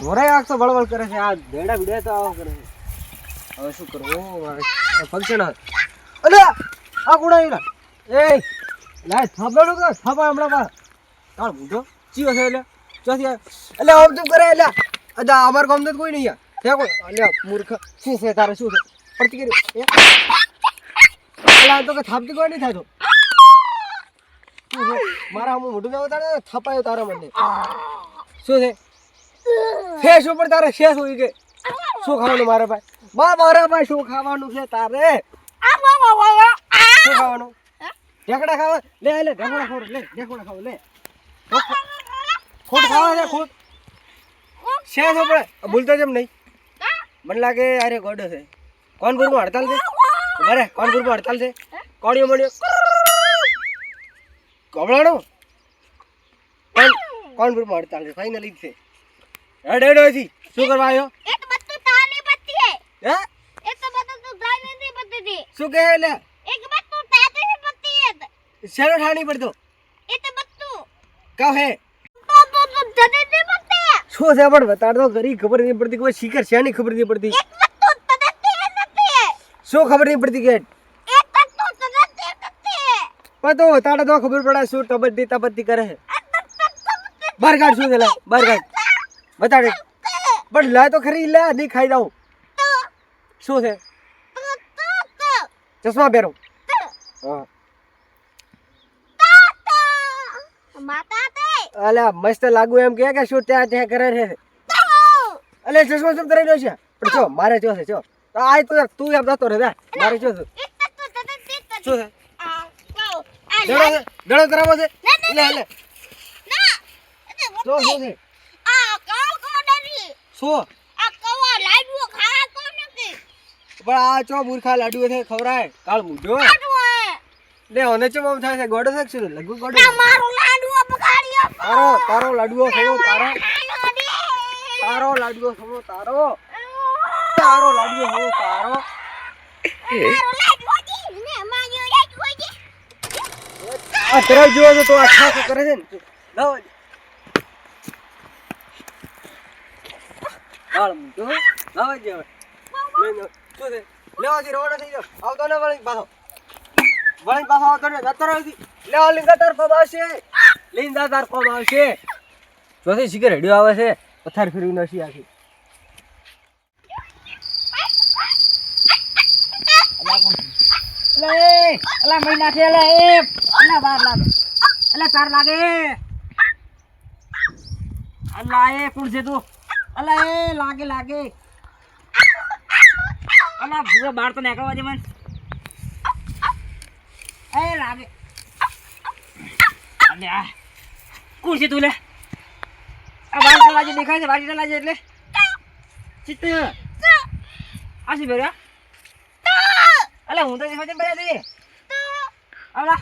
ઢોરાય આખો બળબળ કરે છે આ ભેડા ભીડે તો આવો કરે છે હવે શું કરવું ફંક્શન અલે આ કુડા એ લાય થાબડો કે થાબા હમણાં બા કાળ બુઢો ચીયો છે એટલે ચોથી એટલે આમ તું કરે એટલે અદા અમાર ગામ તો કોઈ નહીં યાર તે કોઈ અલે મૂર્ખ શું છે તારે શું છે પ્રતિક્રિયા અલા તો કે થાપતી કોઈ નહીં થાય તો મારા હું મોઢું જાવ તારે થાપાયો તારા મને શું છે ફેસ ઉપર તારે શેષ હોય કે શું ખાવાનું મારા ભાઈ શું ખાવાનું છે તારે શું ખાવાનું ઢેકડા ખાવા લે ઢેકડા ખાવ લે ઢેકડા ખાવ લે ખોટ ખાવા છે ખોટ શેષ ઉપર ભૂલતો જેમ નહીં મને લાગે અરે ગોડો છે કોણ ગુરુમાં હડતાલ છે બરે કોણ ગુરુમાં હડતાલ છે કોણીઓ મળ્યો ગભરાણો કોણ ગુરુમાં હડતાલ છે ફાઇનલી છે હેડેડો થી શું કરવા આવ્યો એક બત્તુ તાની બત્તી હે હે એક બત્તુ તો તાની ની બત્તી થી શું કહે લે એક બત્તુ તાની બત્તી હે શેરો ઠાણી પડતો એ તો બત્તુ કા હે તો જને ની બત્તી શું છે પણ બતા દો ઘરી ખબર નહીં પડતી કોઈ શિખર છે ની ખબર નહીં પડતી એક બત્તુ તદતી હે નથી શું ખબર નહીં પડતી કે એક બત્તુ તદતી નથી પતો તાડા તો ખબર પડે શું તબત્તી કરે છે બાર કાઢ શું છે બાર કાઢ બતા દે પણ લા તો ખરી લે નહીં ખાઈ દઉં શું છે ચશ્મા પહેરો હા અલ્યા મસ્ત લાગુ એમ કે શું ત્યાં ત્યાં કરે છે અલે ચશ્મા શું કરી રહ્યો છે પણ જો મારે જો છે જો આ તું એમ જતો રહે મારે જો છે શું છે ગળો કરાવો છે લે લે જો શું છે શું આ કવા લાડવો ખા કો નથી પણ આ ચો મૂર્ખા લાડવો છે ખવરાય કાળ મૂઢો લે ઓને ચો બમ થાય છે ગોડો છે શું લગુ ગોડો મારો લાડવો બગાડ્યો તારો લાડવો ખવો તારો લાડવો ખવો તારો લાડવો ખવો તારો ને માયો લાડવો જી આ તરફ જો તો આખા કરે છે ને લાવ કાળ મૂઢો લાવ જે લે શું છે લેવાથી રોડ થઈ જાવ આવતો ને વળી પાછો આવતો ને જતો રહી લેવા લીંગા તાર કોમ આવશે લીંગા તાર કોમ આવશે જોથી શીખે રેડિયો આવે છે પથાર ફેરવી નસી આખી અલા મહિના છે અલા એ અલા બાર લાગે અલા ચાર લાગે અલા એ કોણ છે તું અલા એ લાગે અલા ભૂવા બહાર તો નીકળવા દે મને એ લાગે અલે આ કોણ છે તું લે આ બહાર લાગે દેખાય છે બહાર લાગે એટલે ચિત્ત આ શું બેરા અલે હું તો સમજે બેરા દે આવલા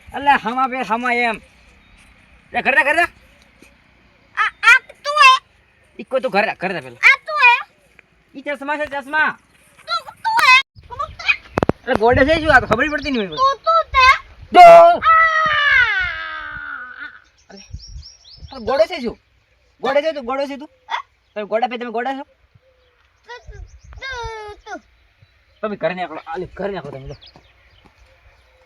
અલે હમા બે હમા એમ લે ઘરે इको तो घर दे पहले आ तू है ई चश्मा से चश्मा तू है अरे गोडे से जो खबर ही पड़ती नहीं मेरे को तू ते दो अरे गोडे से तू तो गोडा पे तुम गोडा છો તમે ઘરે નીકળો આલે ઘરે નીકળો તમે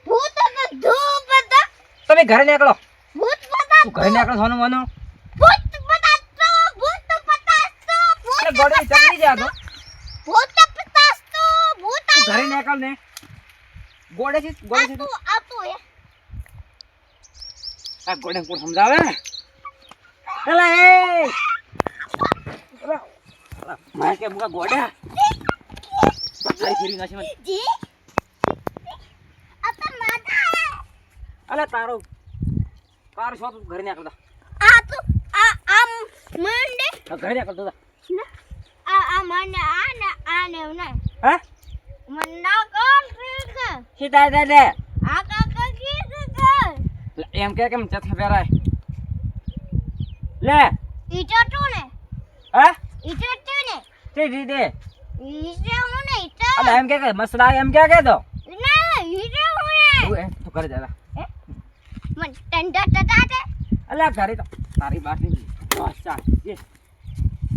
ભૂત ને ધૂપ બતા તમે ઘરે નીકળો ભૂત બતા તું ઘરે નીકળો સોનું માનો ભૂત गोड़े चकरी जा दो भूत पतास तो भूत घरे निकल ने गोड़े से तू आ तू है आ गोड़े को समझावे चला ए मैं के मुका गोड़ा તારી ફેરી નાખી મને જી આ તો માતા અલે તારો કાર શોપ ઘરે ના કરતા આ તો આ મંડે ઘરે ના કરતો આ મને આ ને ને હા મંડા કોણ છે સીધા દે આ કાકા કી છે એમ કે કેમ ચથા ફેરાય લે ઈચો તું ને હા ઈચો તું ને તે દે ઈચો હું ને ઈચો અલે એમ કે મસલા એમ કે દો ના ઈચો હું ને તું કરે જા મન ટંડા ટટા દે અલે ઘરે તો તારી બાકી બસ ચાલ એ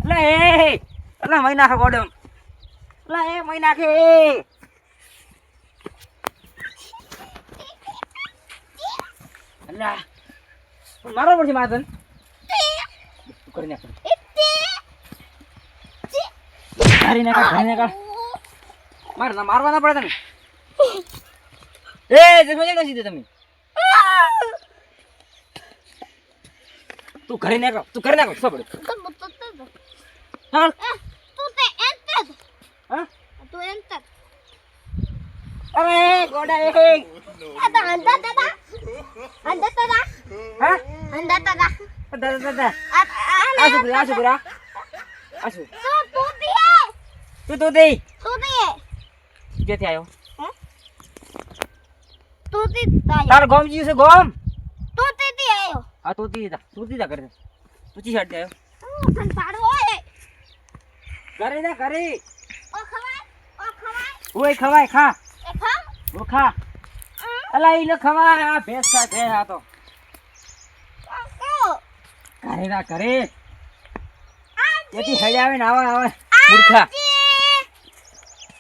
અલે એ અલે મહિના ખા ગોડમ અલે એ મહિના કે અલ્લા મારો પડશે માતન તું કરી નાખ ઘરે નાખ મારવાના પડે તને એ જમે જઈને સીધે તમે તું ઘરે નાખ શું પડે હાલ તું તે એન્ટર હા તું એન્ટર અરે ગોડા એ आता अंदा दादा હા अंदा दादा દાદા આસુ तू दिए તું દે જેથી આવ્યો तू दी ताया તાર ગોમ જીવ છે ગોમ तू दी आयो હા તું તીધા કરે તું ચી છાડ દે આવ્યો फन पाड़ो ओए ઘરે ના ઘરે ओ खवाय ઓય ખવાય ખા ए खम ઓ ખા અલા ઈ ન ખવાય આ ભેંસ કા ભેંસ આ તો को ઘરે ના ઘરે જેથી હઈ આવે ને આવે મૂર્ખા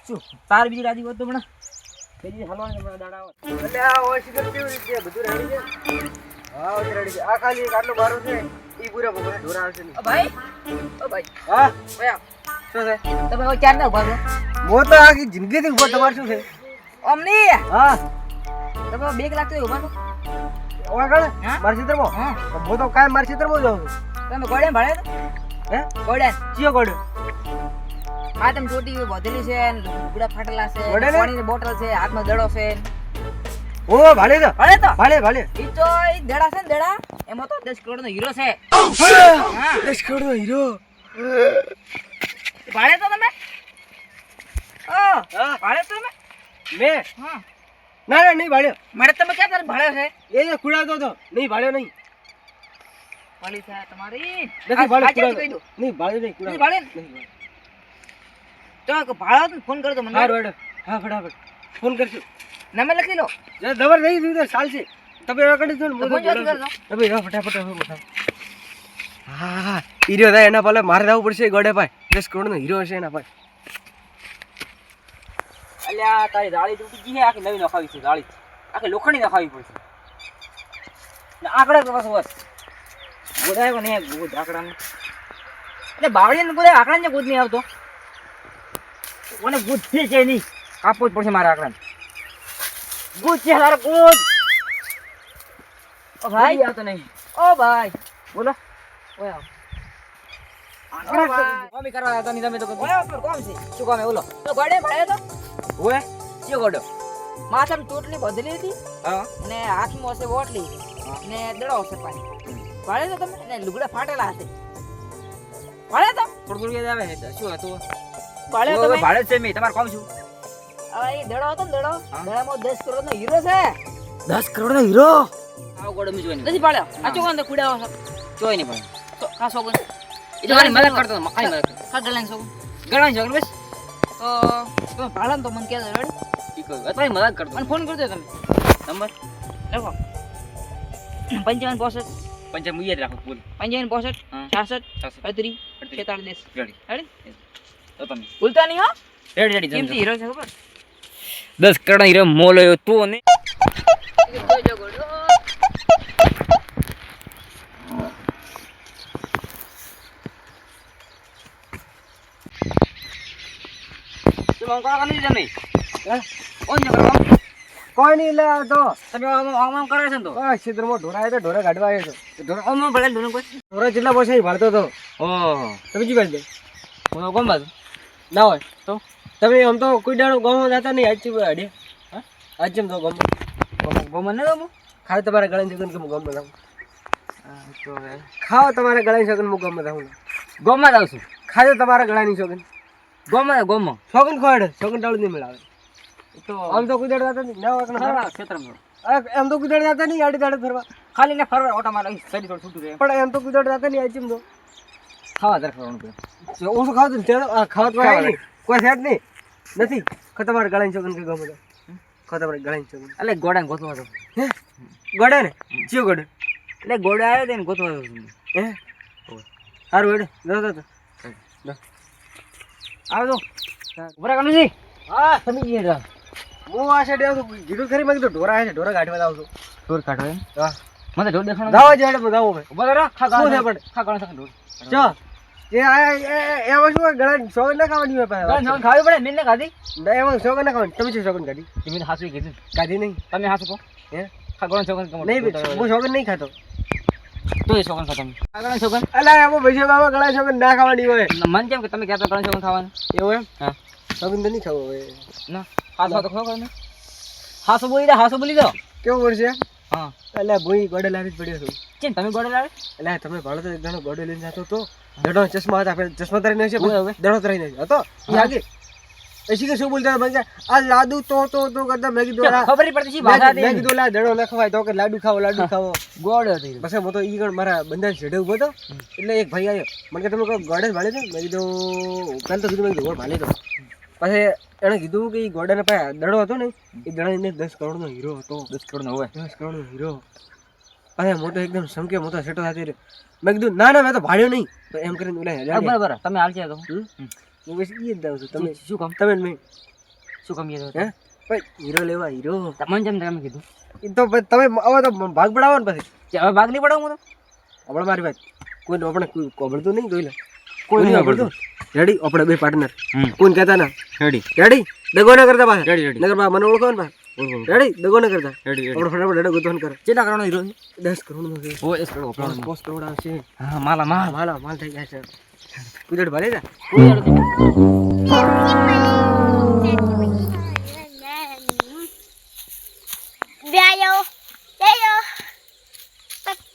શું તાર બીજી રાજી હોત તો હમણાં બીજી હલવાની હમણાં દાડા આવે એટલે આ ઓય સિગર કેવી રીતે બધું રેડી છે હા ઓય રેડી છે આ ખાલી આટલું બારું છે ઈ પૂરા ભગવાન ઢોરા આવશે નહીં ઓ ભાઈ હા ભયા શું છે તમે હવે ચાર ના ઉભા છો મો તો આખી જિંદગીથી ઉભો તમારે શું છે અમની હા તમે 2 કલાક તો ઉભા છો આગળ હા? મારી ચિત્રમાં હા હું તો કાયમ મારી ચિત્રમાં જાઉં છું તમે ગોડે ભાડે હે ગોડે ચિયો ગોડ્યો આ તમે ચોટી વધેલી છે ગુડા ફાટેલા છે ગોડે ને? પાણીની બોટલ છે હાથમાં દડો છે ઓ ભાડે તો ભાડે તો ભાડે ઈ તો ઈ દડા છે ને દડા એમાં તો 10 કરોડ નો હીરો છે હા 10 કરોડ હીરો ભાડે તો તમે ઓ હા ભાડે તો તમે મેં હા ના નહીં ભાડ્યો મારે તમે ક્યાં તારે ભાડે છે એ ખુડાતો તો નહીં ભાડ્યો નહીં પડી છે તમારી નથી ભાડ્યો કહી દો નહીં ભાડ્યો નહીં નહીં ખુડાતો ભાડે ને? નહીં તો ભાડો તો ફોન કરજો મને હા રોડ હા ફટાફટ ફોન કરશું નંબર લખી લો જે દબર નહીં દીધો ચાલશે તમે એવા કરી દો ને તો ફોન જોઈ કરજો તમે એવા ફટાફટ હવે ફટાફટ હા હા હીરો થાય એના પહેલા મારે જવું પડશે ગોડે ભાઈ 10 કરોડનો હીરો હશે એના ભાઈ અલ્યા તારી દાળી તૂટી ગઈ છે આખી નવી નખાવી છે દાળી આખી લોખંડી નખાવી પડશે ને આકડા તો બસ ગોદાય પણ નહીં ગોદ આકડાને એટલે બાવળીને ગોદાય આકડાને ગોદ નહીં આવતો કોને બુદ્ધિ છે નહીં કાપવું જ પડશે મારા આકડાને ગોદ છે તારે ગોદ ઓ ભાઈ આવતો નહીં ઓ ભાઈ બોલો ઓય કોમી કરવા આવતો નહીં તમે તો કોમ છે શું કામ બોલો તો ગોડે ભાડે તો ઓય કયો ગોડો માથામાં ચોટલી બધલી હતી હા અને હાથમાં હશે બોટલી ને દડો હશે પાણી ભાડે તો તમે ને લુગડા ફાટેલા હશે ભાડે તો થોડું યાદ આવે છે શું હતું ભાડે તો ભાડે છે મે તમાર કોમ છું આ એ દડો હતો ને દડો દડામાં 10 કરોડ નો હીરો છે 10 કરોડનો હીરો આવો ગોડો મી જોઈ નથી ભાડ્યો આ ચોકન તો કુડાવો છે જોઈ નહીં ભાડ્યો તો આ સોગન એ તમારી મદદ કરતો મકાઈ મદદ હા ગળાની સોગન ગળાની સોગન બસ તો તમે ભાડા તો મને કહેજો રેડી ઠીક છે તમારી મદદ કરતો મને ફોન કરજો તમે નંબર લખો 55 65 55 યાદ રાખો બોલ 55 65 66 33 46 રેડી રેડી તો તમે ભૂલતા નહીં હો રેડી રેડી કેમ હીરો છે ખબર 10 કરોડ હીરો મોલ આવ્યો તો ને કોઈ નહીં લે તો તમે આમ કરે છે ને તો આ ક્ષેત્રમાં ઢોરા આવ્યો તો ઢોરા કાઢવા આવ્યો છો ઢોર આમ ભલે ઢોર કોઈ ઢોરા જેટલા પૈસા ભાડતો તો ઓહો તમે શું કરી દે હું કોમ બાજુ ના હોય તો તમે આમ તો કોઈ દાડો ગામમાં જતા નહીં આજ ચીમ અડે હા આજ ચીમ તો ગામમાં ગોમન ન ગમો ખાવ તમારા ગળાની છોકન કે હું ગામમાં જાઉં તો હવે ખાઓ તમારા ગળાની છોકન હું ગામમાં જાઉં ગોમમાં જાઉં છું ખાજો તમારા ગળાની છોકન ગોમો છોકન ખોડ છોકન ટાળું નહીં મળાવે તો આમ તો કોઈ દાડો જતા નહીં ના વાકના ફરવા ક્ષેત્રમાં એમ તો કોઈ દાડો જતા નહીં આડી દાડે ફરવા ખાલી ને ફરવા ઓટા મારો શરીર થોડું છૂટું રહે પણ એમ તો કોઈ દાડો જતા નહીં આજ ચીમ તો ખાવા દર ફરવાનું પડે ઓછું ખાવ તો ખાવા તો આવે નહીં કોઈ સેટ નહીં નથી તમારા ગળાની છોકન કે ગામમાં જાઉં તમારા ગળાની છોકન એટલે ગોડાને ગોતવા હતો હે ગોડે ને ચિયો ગોડે એટલે ગોડા આવ્યો તેને ગોતવા હતો હે સારું હેડે આવજો ઉભરા કાનું જી હા તમે ગયા હું આ સાઈડ આવું છું કીધું ખરી મેં કીધું ઢોરા આવે છે ઢોરા કાઢવા જાઉં છું ઢોર કાઢો એમ હા મને ઢોર દેખાણો જાઓ જ હેડે જાઓ ભાઈ ઉભા રહો ખા શું છે ગાણ પણ? ખા ગાણ ઢોર ચો એ એમાં શું ગળા શોગન ના ખાવાની હોય ગાણ પાછા જોન ખાવી પડે મેં ખાધી ના એમાં શોગન ના ખાવાની તમે શું શોગન કાઢી તમે હાસુ કીધું કાઢી નહીં તમે હાસુ કહો હે ખા ગાણ છોકન કમ નહીં હું શોગન નહીં ખાતો તો એ છોકન ખા તમે ખા ગાણ છોકન અલા એમાં ભૈયા બાબા ગળા શોગન ના ખાવાની હોય મન કેમ કે તમે કહેતા ગાણ છોકન ખાવાનું એવું એમ હા શોગન તો નહીં ખાવું હવે ના હાસુ તો ખાવ ને હાસુ બોલી દો કેવું પડશે હા અલા ભૂઈ ગોડે લાવી જ પડ્યો છું ચેન તમે ગોડા લાવે અલા તમે ભાડો તો એક દાડો ગોડે લઈને જતો તો દડો ચશ્મા હતા આપણે ચશ્મા તરીને છે હવે દડો તરીને હતો એ આગે પછી કે શું બોલતા મને આ લાડુ તો કરતા મેં કીધું આ ખબર નહીં પડતી શી ભાષા મેં કીધું લા દડો ના ખવાય તો કે લાડુ ખાવો ગોળ હતી પછી હું તો ઈ ગણ મારા બંધા છેડે ઉભો હતો એટલે એક ભાઈ આવ્યો મને કે તમે કોઈ ગોડે ભાળે તો મેં કીધું કાલ તો કીધું મેં કીધું ભાલે તો પછી એણે કીધું કે એ ગોડાને પાસે દડો હતો ને એ દડાને 10 કરોડનો હીરો હતો 10 કરોડ નો હોય 10 કરોડનો હીરો અરે મોટો એકદમ સમકે મોટો સેટો સાથે મેં કીધું ના મેં તો ભાડ્યો નહીં તો એમ કરીને ઓલા બરાબર તમે હાલ છે તો હું પછી ઈ જ જાઉં છું તમે શું કામ તમે મેં શું કામ યાર હે ભાઈ હીરો લેવા હીરો તમને જેમ તમે કીધું એ તો તમે આવો તો ભાગ પડાવો ને પછી કે હવે ભાગ નહીં પડાવું હું તો આપણે મારી વાત કોઈ આપણે કોઈ કોબળતું નહીં જોઈ લે કોઈ નહીં કોબળતું રેડી આપણે બે પાર્ટનર કોણ કહેતા ના રેડી દગો ના કરતા પાછા રેડી નગર બા મને ઓળખો ને બા રેડી દગો ના કરતા રેડી આપણે ફટાફટ રેડો ગોતવાન કરે કેટલા કરોડનો હીરો 10 કરોડનો છે ઓ 10 કરોડ 10 કરોડ આવશે હા માલા માલ થઈ જાય છે કુદડ ભલે જા Dayo.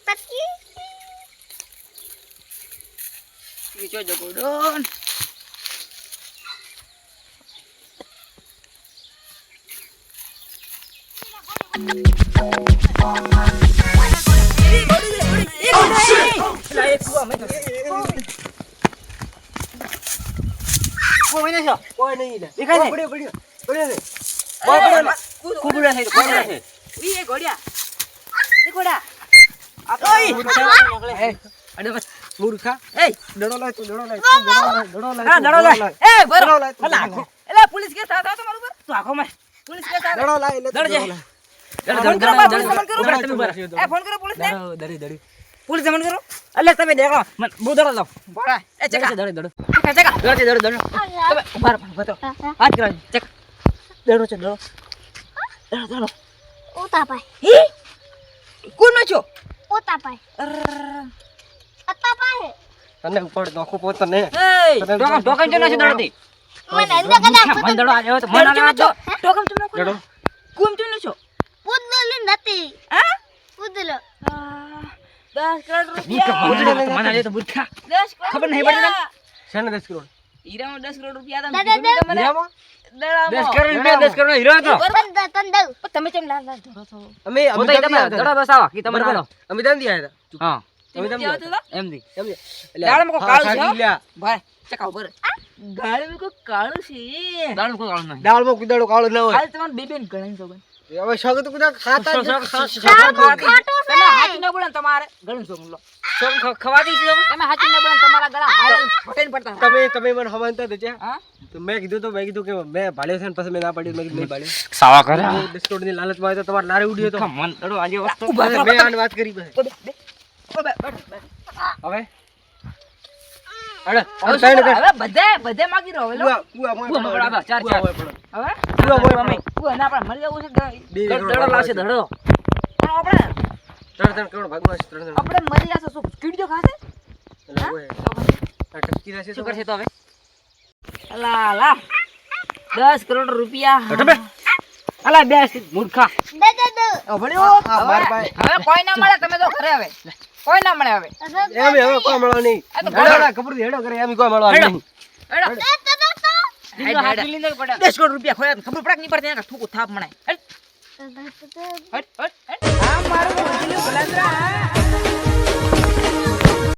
Taki. જો જગોડન કોઈ નહીં લે દેખાય છે? પડ્યો કુબડા છે કુબડા છે ઈ ઘોડિયા એ ઘોડા અડે બસ મૂર્ખા એ દડો લાય તું દડો લાય હા દડો લે એ બરો અલા આખો એલા પોલીસ કેસ થા તમારું પર તું આખો મે પોલીસ કેસ થા દડો લાય એટલે દડો એ ફોન કરો પોલીસ ને દડી પોલીસ ફોન કરો એટલે તમે દેખો બહુ દડો લાવ બોલા એ ચકા દડો ચકા દડો તમે ઉભા રહો હાથ કરો ચક દડો છે દડો Uta pai. હે કોનો છો Uta pai. Ata pai. તને ઉપર નોખો પોત ને એ ટોકન ચનો છે દડોતી Mana anda kada મન દડો આવ્યો તો મન આવ્યો તો ટોકન ચનો દડો કોમ ચનો છો pudul nati. હા Pudul. 10 કરોડ રૂપિયા મને આવ્યો તો બુઠા 10 કરોડ ખબર નહીં પડતી શેને 10 કરોડ હીરામાં 10 કરોડ રૂપિયા દાદા, હતા મને હીરામાં 10 કરોડ રૂપિયા 10 કરોડ હીરો હતો Tandau. તમે કેમ લાલ લાલ ધરો છો અમે પોતે તમે દડો બસાવા કે તમારે બોલો અમે દાંડી આયા હતા હા તમે દાંડી એમથી એમ દાડમાં કો કાળું છે લ્યા ભાઈ ચકા ઉપર ગાળમાં કો કાળું છે દાડમાં કો કાળું નહીં દાળમાં કુદાડો કાળો ના હોય હાલ તમારે બેબેન ગણાઈ છો હવે શોખ તો કુદા ખાતા જ તમે હાથી ન બોલે ને તમારે ગણું છો લો ખવાતી છે તમે હાથી ન બોલે ને તમારા ગળા હારે ફટેન પડતા તમે મને હવાનતા તો છે હા તો મેં કીધું કે મેં ભાળ્યો છે ને પછી મેં ના પાડી મેં કીધું નહીં ભાળ્યો સાવા કરે 10 કરોડની લાલચમાં આવ્યો તો તમારે લારે ઉડ્યો તો મન દડો આજે વસ્તુ મેં આને વાત કરી પછી હવે અરે હવે બધે માગી રહ્યો લો કુવા કુવા મોકલાવા, ચાર. હવે કુવા મોય અમે કુવા ના આપણે મરી જવું છે બે દડો લાવશે દડો આપણે 3 કરોડ ભાગવા છે 3 આપણે મરી જશે શું કીડજો ખાશે એટલે ઓય આ ટકી રહેશે શું કરશે તો હવે અલા અલા 10 કરોડ રૂપિયા હટો બે. અલા બેસ મૂર્ખા આ ભણ્યો આ માર ભાઈ હવે કોઈ ના મળે તમે તો ઘરે હવે કોઈ ના મળે હવે એમ હવે કોઈ મળવા નહીં આ તો હેડો ના ખબર હેડો કરે એમ કોઈ મળવા નહીં એડા દીનો હાથ લીંદો પડ્યા 10 કરોડ રૂપિયા ખોયા તો ખબર પડે કે નહીં પડતી એના ઠૂકું થાપ મણાય હટ હટ હટ આ મારું ભૂલ્યું ભલાદરા